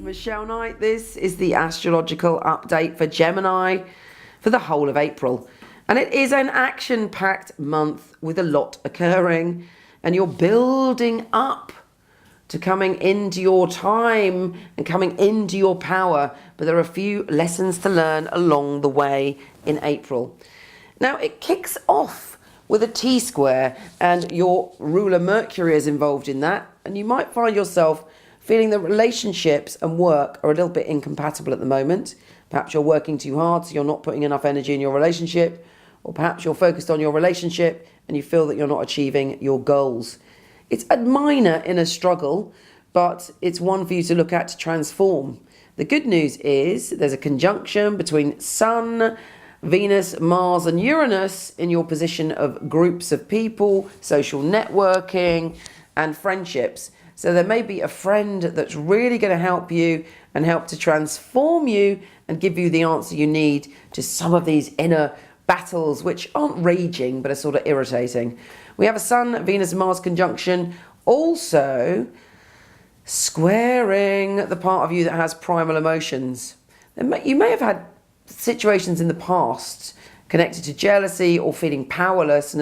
Michele Knight. This is the astrological update for Gemini for the whole of April. And it is an action-packed month with a lot occurring. And you're building up to coming into your time and coming into your power. But there are a few lessons to learn along the way in April. Now, it kicks off with a T-square, and your ruler Mercury is involved in that. And you might find yourself feeling that relationships and work are a little bit incompatible at the moment. Perhaps you're working too hard, so you're not putting enough energy in your relationship. Or perhaps you're focused on your relationship and you feel that you're not achieving your goals. It's a minor inner struggle, but it's one for you to look at to transform. The good news is there's a conjunction between Sun, Venus, Mars and Uranus in your position of groups of people, social networking and friendships. So there may be a friend that's really going to help you and help to transform you and give you the answer you need to some of these inner battles which aren't raging but are sort of irritating. We have a Sun, Venus, Mars conjunction also squaring the part of you that has primal emotions. You may have had situations in the past connected to jealousy or feeling powerless,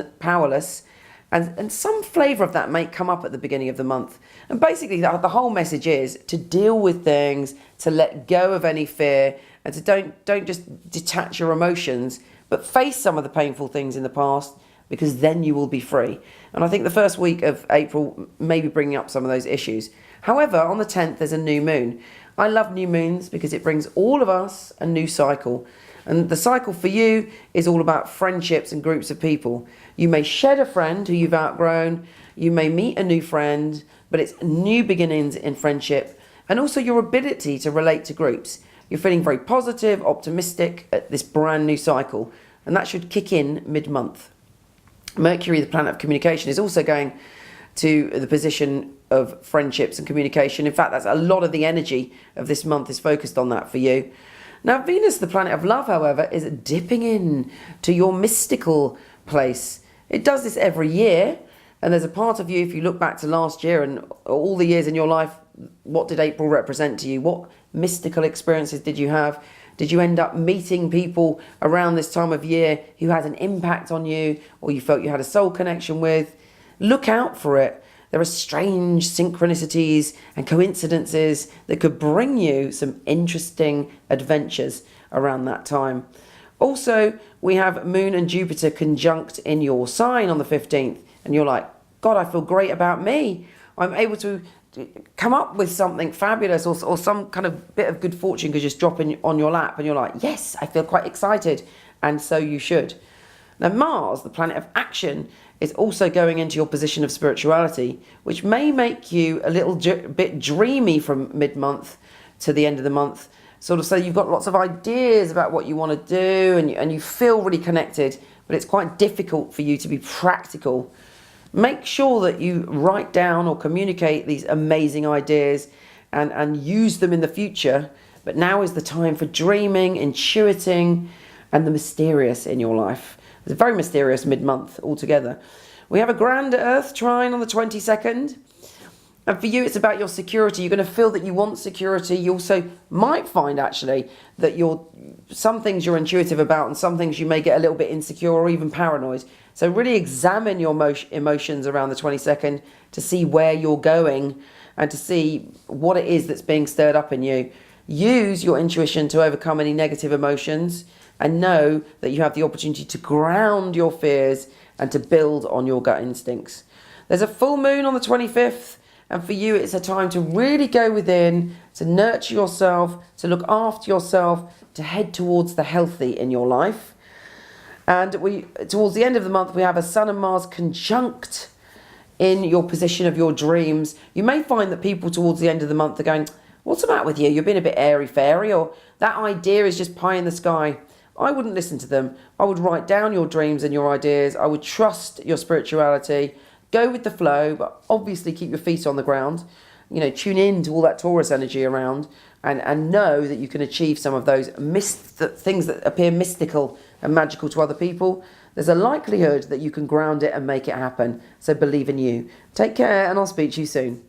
and some flavour of that may come up at the beginning of the month. And basically the whole message is to deal with things, to let go of any fear, and to don't just detach your emotions, but face some of the painful things in the past, because then you will be free. And I think the first week of April may be bringing up some of those issues. However, on the 10th, there's a new moon. I love new moons because it brings all of us a new cycle. And the cycle for you is all about friendships and groups of people. You may shed a friend who you've outgrown. You may meet a new friend, but it's new beginnings in friendship. And also your ability to relate to groups. You're feeling very positive, optimistic at this brand new cycle. And that should kick in mid-month. Mercury, the planet of communication, is also going to the position of friendships and communication. In fact, that's a lot of the energy of this month is focused on that for you. Now, Venus, the planet of love, however, is dipping in to your mystical place. It does this every year. And there's a part of you, if you look back to last year and all the years in your life, what did April represent to you? What mystical experiences did you have? Did you end up meeting people around this time of year who had an impact on you, or you felt you had a soul connection with? Look out for it. There are strange synchronicities and coincidences that could bring you some interesting adventures around that time. Also, we have Moon and Jupiter conjunct in your sign on the 15th, and you're like, God, I feel great about me. I'm able to come up with something fabulous or some kind of bit of good fortune could just drop in on your lap, and you're like, yes, I feel quite excited, and so you should. Now, Mars, the planet of action, is also going into your position of spirituality, which may make you a little bit dreamy from mid-month to the end of the month. Sort of, so you've got lots of ideas about what you want to do, and you feel really connected, but it's quite difficult for you to be practical. Make sure that you write down or communicate these amazing ideas and use them in the future. But now is the time for dreaming, intuiting, and the mysterious in your life. It's a very mysterious mid-month altogether. We have a grand Earth trine on the 22nd. And for you, it's about your security. You're going to feel that you want security. You also might find, actually, that some things you're intuitive about and some things you may get a little bit insecure or even paranoid. So really examine your emotions around the 22nd to see where you're going and to see what it is that's being stirred up in you. Use your intuition to overcome any negative emotions, and know that you have the opportunity to ground your fears and to build on your gut instincts. There's a full moon on the 25th, and for you it's a time to really go within, to nurture yourself, to look after yourself, to head towards the healthy in your life. And towards the end of the month, we have a Sun and Mars conjunct in your position of your dreams. You may find that people towards the end of the month are going, what's the matter with you? You're being a bit airy-fairy, or that idea is just pie in the sky. I wouldn't listen to them. I would write down your dreams and your ideas. I would trust your spirituality. Go with the flow, but obviously keep your feet on the ground. You know, tune in to all that Taurus energy around, and know that you can achieve some of those things that appear mystical and magical to other people. There's a likelihood that you can ground it and make it happen. So believe in you. Take care, and I'll speak to you soon.